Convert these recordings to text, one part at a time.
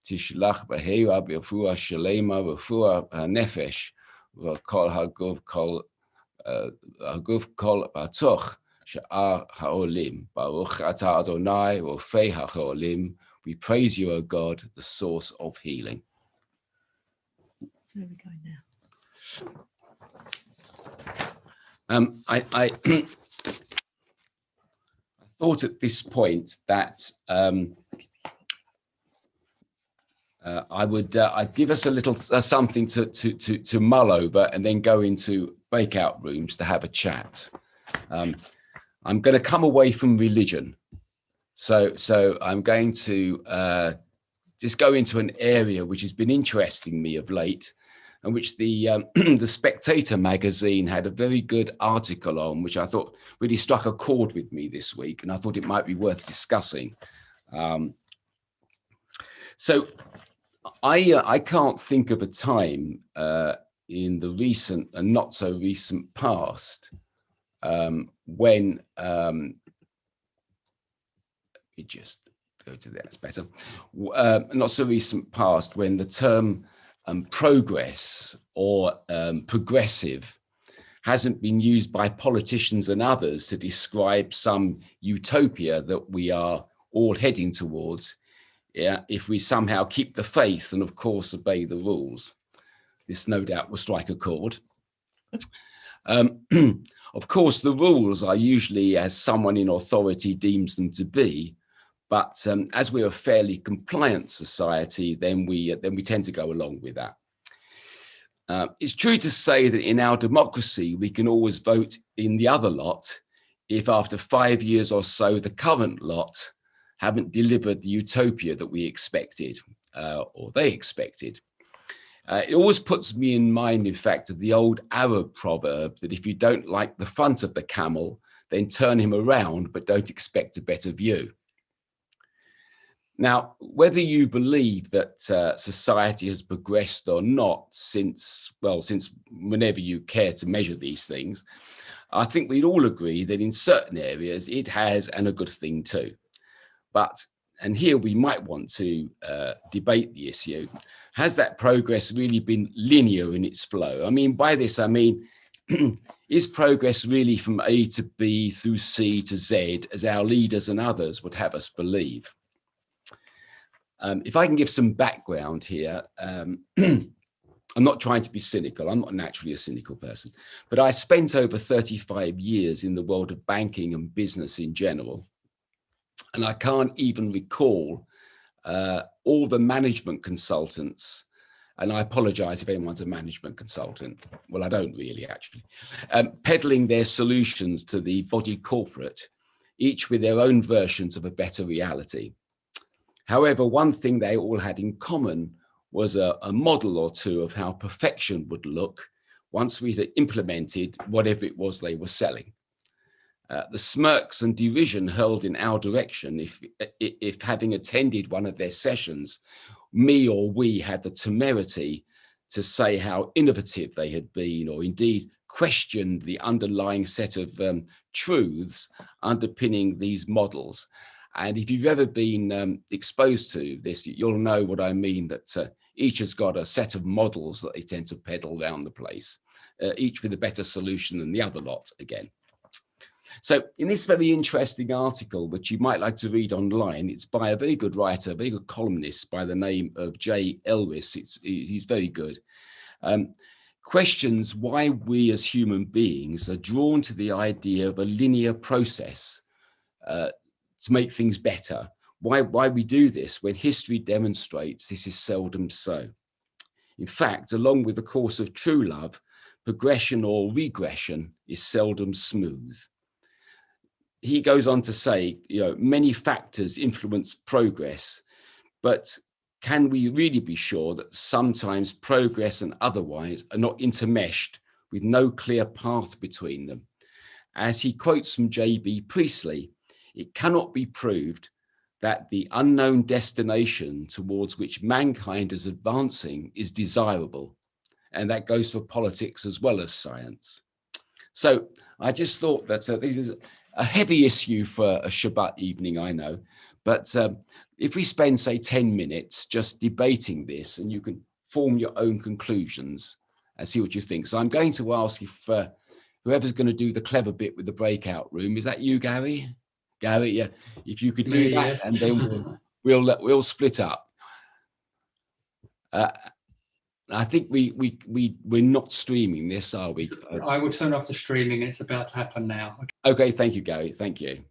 תשלח בהרה ברפואה שלמה ורפואה הנפש וכל הגוף כל פצוח שאר העולים. ברוך אתה אדוני רופא החולים. We praise you, O God, the source of healing. There we go now. I thought at this point that I'd give us a little something to mull over and then go into breakout rooms to have a chat. I'm going to come away from religion, so I'm going to just go into an area which has been interesting me of late, and which the the Spectator magazine had a very good article on, which I thought really struck a chord with me this week, and I thought it might be worth discussing. So I can't think of a time in the recent and not so recent past when it just go to there, that's better. Not so recent past when the term progress or progressive hasn't been used by politicians and others to describe some utopia that we are all heading towards, if we somehow keep the faith and of course obey the rules. This no doubt will strike a chord. Of course, the rules are usually as someone in authority deems them to be, but as we're a fairly compliant society, then we tend to go along with that. It's true to say that in our democracy, we can always vote in the other lot if after 5 years or so, the current lot haven't delivered the utopia that we expected or they expected. It always puts me in mind, in fact, of the old Arab proverb that if you don't like the front of the camel, then turn him around, but don't expect a better view. Now, whether you believe that society has progressed or not since whenever you care to measure these things, I think we'd all agree that in certain areas it has, and a good thing too. But, and here we might want to debate the issue, has that progress really been linear in its flow? I mean, by this, I mean, is progress really from A to B through C to Z, as our leaders and others would have us believe? If I can give some background here, I'm not trying to be cynical. I'm not naturally a cynical person, but I spent over 35 years in the world of banking and business in general. And I can't even recall all the management consultants, and I apologize if anyone's a management consultant. Well, I don't really actually, peddling their solutions to the body corporate, each with their own versions of a better reality. However, one thing they all had in common was a model or two of how perfection would look once we had implemented whatever it was they were selling. The smirks and derision hurled in our direction if having attended one of their sessions, me or we had the temerity to say how innovative they had been, or indeed questioned the underlying set of truths underpinning these models. And if you've ever been exposed to this, you'll know what I mean, that each has got a set of models that they tend to peddle around the place, each with a better solution than the other lot again. So in this very interesting article, which you might like to read online, it's by a very good writer, a very good columnist by the name of J. Elwes. He's very good. Questions why we as human beings are drawn to the idea of a linear process to make things better. Why we do this when history demonstrates this is seldom so. In fact, along with the course of true love, progression or regression is seldom smooth. He goes on to say, many factors influence progress, but can we really be sure that sometimes progress and otherwise are not intermeshed with no clear path between them? As he quotes from J.B. Priestley, it cannot be proved that the unknown destination towards which mankind is advancing is desirable. And that goes for politics as well as science. So I just thought that this is a heavy issue for a Shabbat evening, I know, But if we spend, say, 10 minutes just debating this, and you can form your own conclusions and see what you think. So I'm going to ask if whoever's going to do the clever bit with the breakout room, is that you, Gary? Gary, yeah. If you could do Me, that, yes. and then we'll split up. I think we're not streaming this, are we? I will turn off the streaming. It's about to happen now. Okay, thank you, Gary. Thank you.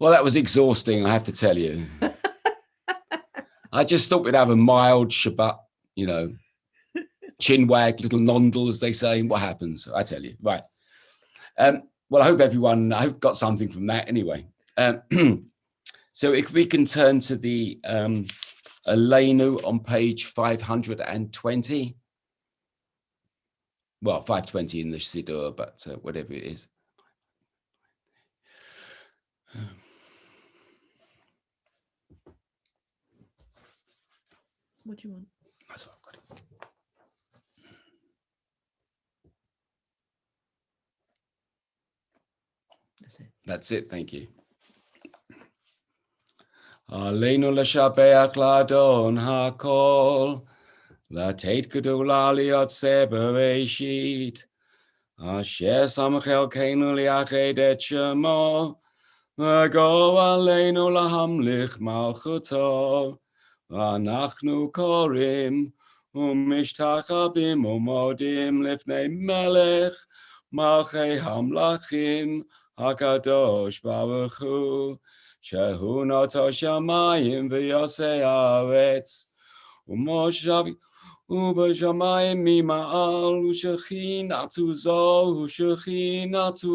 Well, that was exhausting, I have to tell you. I just thought we'd have a mild Shabbat, you know, chin wag, little nondle, as they say. What happens? I tell you. Right. Well, I hope everyone got something from that anyway. So if we can turn to the Aleinu on page 520. Well, 520 in the Siddur, but whatever it is. What do you want? That's what I've got it. That's it. That's it. Thank you. Aleinu l'shabeach l'adon hakol, לתת גדולה ליוצא בראשית, אשר שם חלקנו לייחד את שמו, וגואל עלינו להמליך מלכותו, ואנחנו קוראים ומשתחווים ומודים לפני מלך מלכי המלכים הקדוש ברוך הוא, שהוא נוטה שמיים ויוסי הארץ, ומושב ובשמיים ממעל, ושכינתו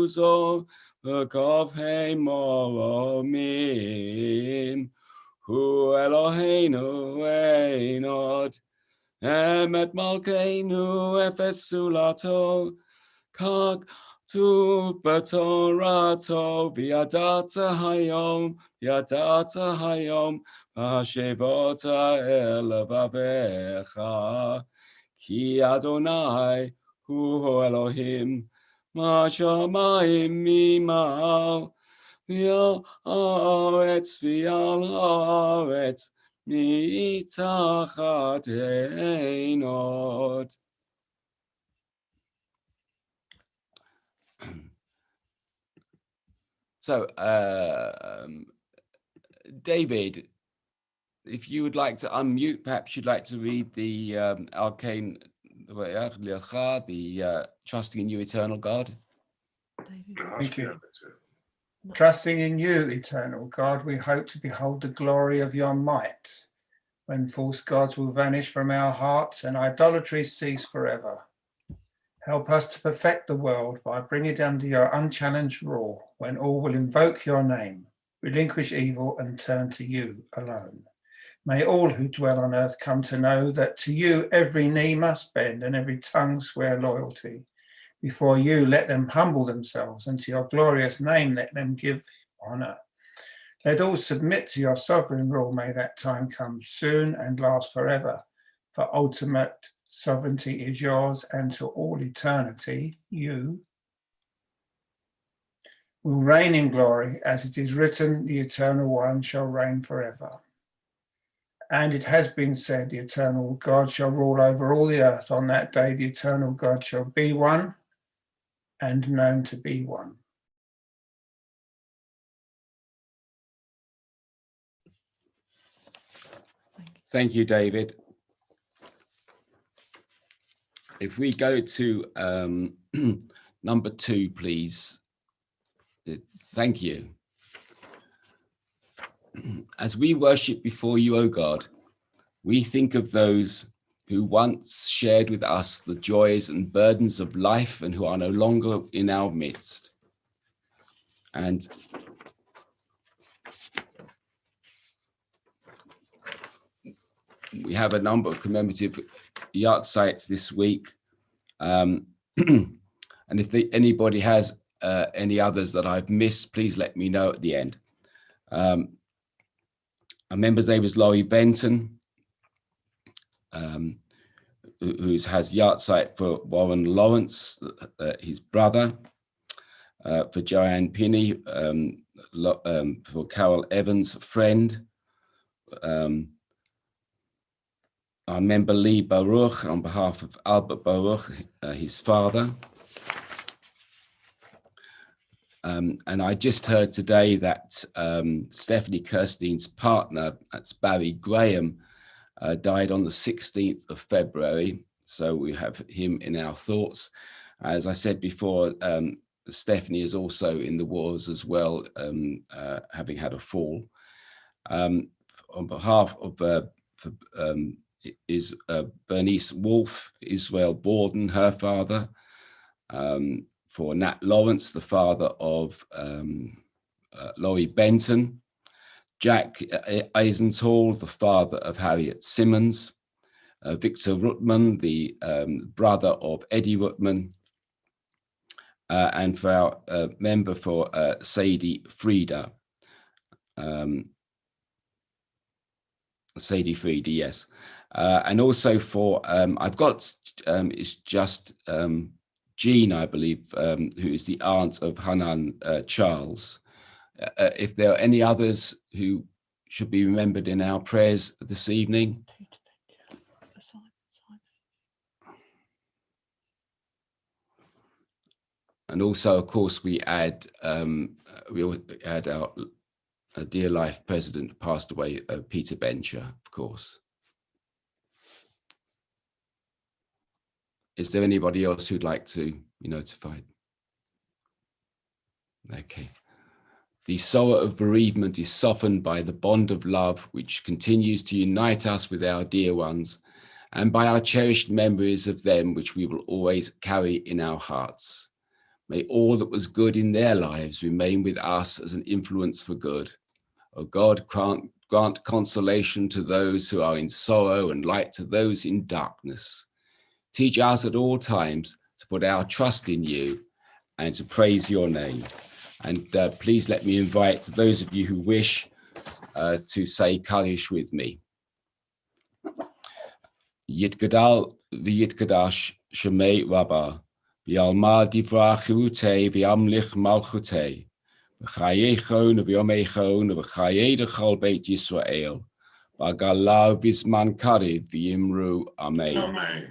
זו בגבהי מרומים. הוא אלוהינו אין עוד, אמת מלכנו אפס זולתו, כך כתוב בתורתו, וידעת היום, והשבות אל לבביך, כי אדוני הוא אלוהים, מהשמיים ממעל, ועל הארץ מתחת אין עוד. So, David, if you would like to unmute, perhaps you'd like to read the arcane, the trusting in you, eternal God. David. Thank you. Trusting in you, eternal God, we hope to behold the glory of your might, when false gods will vanish from our hearts and idolatry cease forever. Help us to perfect the world by bringing it under your unchallenged rule, when all will invoke your name, relinquish evil and turn to you alone. May all who dwell on earth come to know that to you every knee must bend and every tongue swear loyalty. Before you, let them humble themselves, and to your glorious name let them give honor. Let all submit to your sovereign rule. May that time come soon and last forever, for ultimate sovereignty is yours, and to all eternity you will reign in glory. As it is written, the Eternal One shall reign forever. And it has been said, the Eternal God shall rule over all the earth. On that day, the Eternal God shall be one and known to be one. Thank you, David. If we go to number 2, please. Thank you. As we worship before you, O God, we think of those who once shared with us the joys and burdens of life and who are no longer in our midst. And we have a number of commemorative yahrzeits this week. And if anybody has any others that I've missed, please let me know at the end. A member's name is Laurie Benton, who has yahrzeit for Warren Lawrence, his brother, for Joanne Pinney, for Carol Evans, friend. Our member Lee Baruch, on behalf of Albert Baruch, his father. And I just heard today that Stephanie Kirstein's partner, that's Barry Graham, died on the 16th of February. So we have him in our thoughts. As I said before, Stephanie is also in the wars as well, having had a fall. On behalf of Bernice Wolfe, Israel Borden, her father, for Nat Lawrence, the father of Laurie Benton, Jack Eisenthal, the father of Harriet Simmons, Victor Ruttman, the brother of Eddie Ruttman, and for our member for Sadie Frieda. Sadie Frieda, yes. And also for, I've got, it's just Jean, I believe, who is the aunt of Hanan Charles. If there are any others who should be remembered in our prayers this evening. And also, of course, we had our dear life president passed away, Peter Bencher, of course. Is there anybody else who'd like to be notified? Okay. The sorrow of bereavement is softened by the bond of love, which continues to unite us with our dear ones, and by our cherished memories of them, which we will always carry in our hearts. May all that was good in their lives remain with us as an influence for good. O God, grant consolation to those who are in sorrow and light to those in darkness. Teach us at all times to put our trust in you and to praise your name. And please let me invite those of you who wish to say Kaddish with me. Yitgadal v'yitgadash shemei Rabbah, v'yalma divrach chirutei v'yamlich malchutei, v'chayechon v'yomechon v'chayei d'chol beit Yisrael, v'galav v'zman kariv v'yimru Amen. Amen.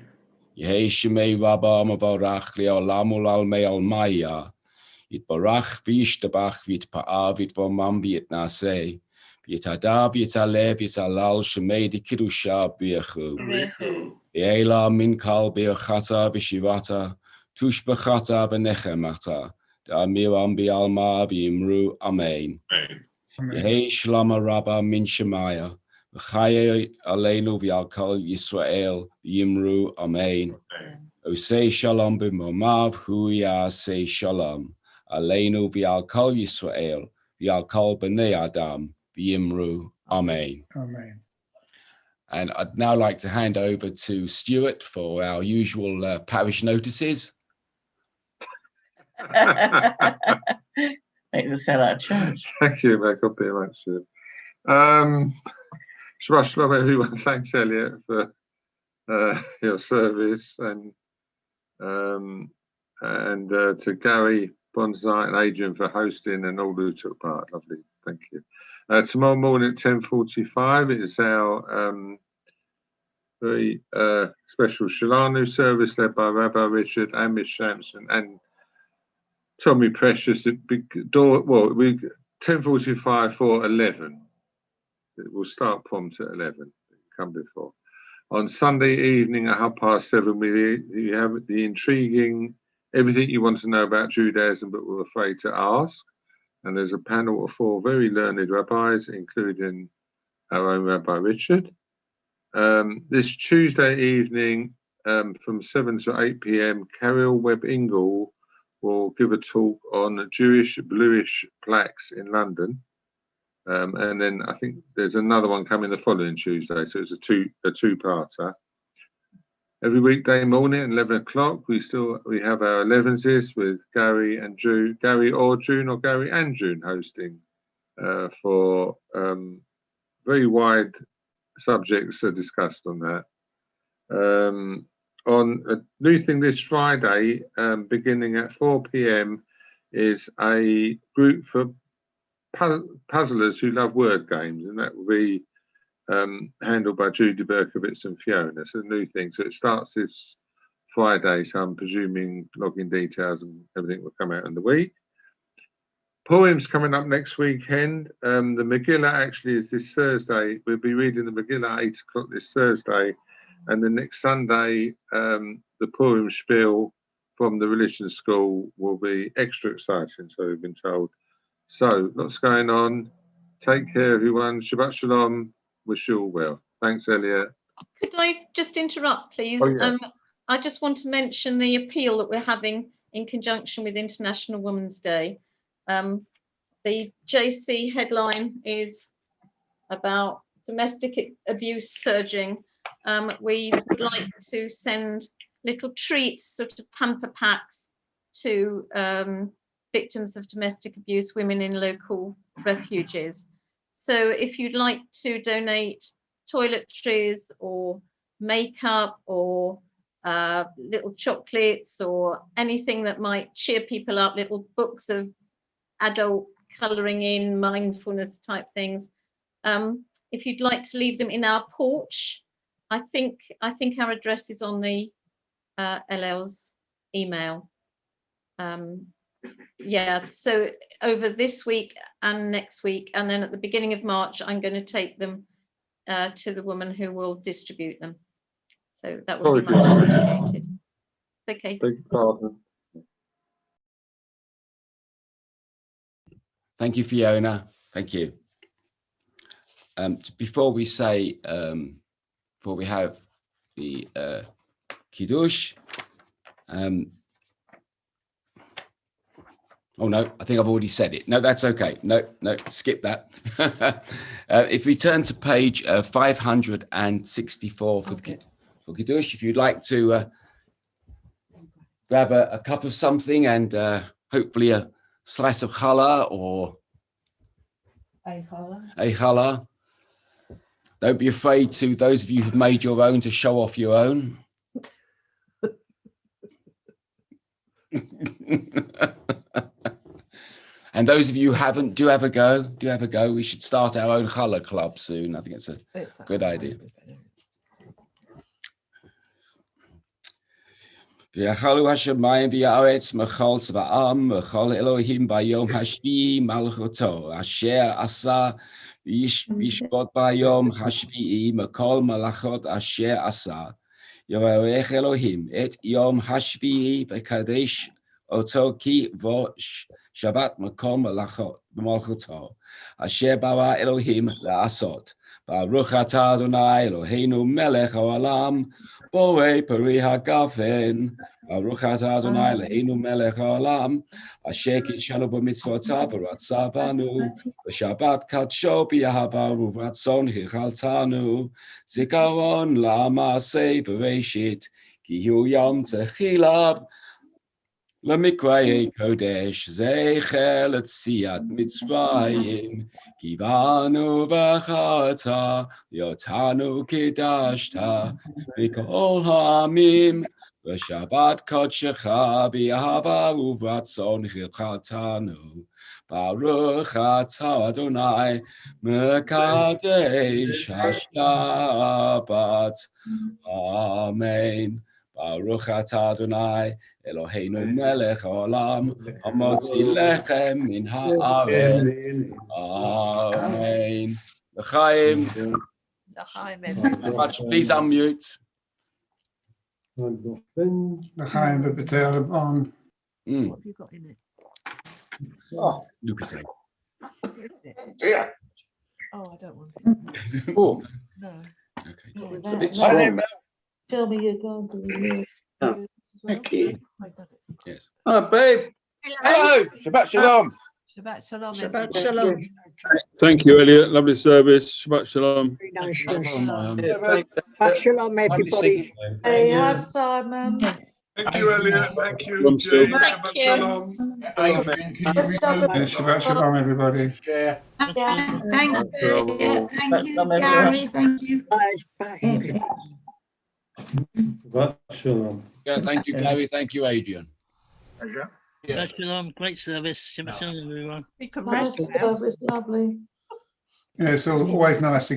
Yehei shemei Rabbah mavarach le'olam u'lalmei almaya, Yitbarach v'yishtabach v'yitpa'ah v'yitbomam v'yitnaseh, v'yitadav v'yitaleh v'yitalal shemei d'kidusha b'yechu. V'yela min kal b'yachata v'shivata, tushbachata v'nechemata, da'amiram b'alma v'yimru Amen. Yehei shlama rabba min shemaya, v'chaye aleinu v'yalkal Yisrael v'yimru Amen. Osei shalom b'momav hu ya'aseh shalom. Aleinu v'yalkal Yisrael, v'yalkal b'nei Adam, v'yimru. Amen. Amen. And I'd now like to hand over to Stuart for our usual parish notices. Makes us sound like a church. Thank you, Meg. God be much. Shabbat shalom, everyone. Thanks, Elliott, for your service, and to Gary, Bonsai, and Adrian for hosting, and all who took part. Lovely, thank you. Tomorrow morning at 10:45 is our very special Shalanu service led by Rabbi Richard and Miss Sampson and Tommy Precious. At we 10:45 for 11. It will start prompt at 11. Come before. On Sunday evening at 7:30, we have the intriguing everything you want to know about Judaism but were afraid to ask. And there's a panel of 4 very learned rabbis, including our own Rabbi Richard. This Tuesday evening from 7 to 8 p.m, Carol Webb-Ingle will give a talk on Jewish bluish plaques in London. And then I think there's another one coming the following Tuesday, so it's a two-parter. Every weekday morning at 11 o'clock, we have our 11s with Gary and June, Gary and June hosting for very wide subjects are discussed on that. On a new thing this Friday, beginning at 4 p.m, is a group for puzzlers who love word games, and that will be handled by Judy Berkowitz and Fiona. It's a new thing, so it starts this Friday, so I'm presuming login details and everything will come out in the week. Poems coming up next weekend. The Megillah actually is this Thursday. We'll be reading the Megillah at 8 o'clock this Thursday, and the next Sunday the Purim Spiel from the religion school will be extra exciting, so we've been told. So, lots going on. Take care, everyone. Shabbat Shalom. Wish you all well. Thanks, Elliott. Could I just interrupt, please? Oh, yeah. I just want to mention the appeal that we're having in conjunction with International Women's Day. The JC headline is about domestic abuse surging. We would like to send little treats, sort of pamper packs, to victims of domestic abuse, women in local refuges. So if you'd like to donate toiletries or makeup or little chocolates or anything that might cheer people up, little books of adult colouring in, mindfulness type things. If you'd like to leave them in our porch, I think our address is on the LL's email. Yeah, so over this week and next week, and then at the beginning of March, I'm going to take them to the woman who will distribute them. So that would be much appreciated. Okay. Beg your pardon. Thank you, Fiona. Thank you. Before we say, before we have the Kiddush, oh no, I think I've already said it. No, that's okay. No, skip that. If we turn to page 564 for Kiddush, if you'd like to grab a cup of something and hopefully a slice of challah or a challah. Don't be afraid to, those of you who've made your own, to show off your own. And those of you who haven't, do have a go. We should start our own challah club soon. I think it's a good idea. ויחלו השמיים והארץ מכל צבאם וכל אלוהים ביום השביעי מלכותו אשר עשה וישבות ביום השביעי מכל מלאכות אשר עשה יברך אלוהים את יום השביעי וקדש אותו כי בו שבת מכל מלאכותו אשר ברא אלוהים לעשות. ברוך אתה אדוני אלוהינו מלך העולם בורא פרי הגפן. ברוך אתה אדוני אלוהינו מלך העולם אשר קידשנו במצוותיו ורצה בנו בשבת קדשו באהבה וברצון הכלתנו זיכרון למעשה בראשית כי הוא יום תחילה למקראי קודש זכר ליציאת מצרים כי בנו בך אתה ואותנו קידשת מכל העמים בשבת קודשך באהבה וברצון הכלתנו ברוך אתה אדוני מקדש השבת אמן. ברוך אתה אדוני אלוהינו מלך העולם המוציא לחם מן הארץ אמן. לחיים. Please unmute. L'chaim v'b'ter l'b'on. What have you got in it? Look at it. Yeah. Oh, I don't want it. Oh, No. Okay. Not with it's a that. bit No. strong. Tell me you're going to remove Oh, this as well. thank you. I've done it. Yes. Oh, babe. Hello. Shabbat Shalom. Shabbat shalom. Shabbat everybody. shalom. Thank you, Elliott. Lovely service. Shabbat Shalom. Very nice. Yes. Yeah, Shabbat shalom, everybody. Hey, hi, Simon. Thank you, Elliott. Thank you, Shalom, Jay. Sue. Shabbat shalom. Shabbat shalom, everybody. Yeah. Thank you, Shalom. thank you, Gary, thank you. Bye. Bye. Yeah, thank you, Gary. Thank you, Adrian. Shabbat Shalom, great service. Shabbat Shalom, everyone. You can rest now. Yeah, it's always nice to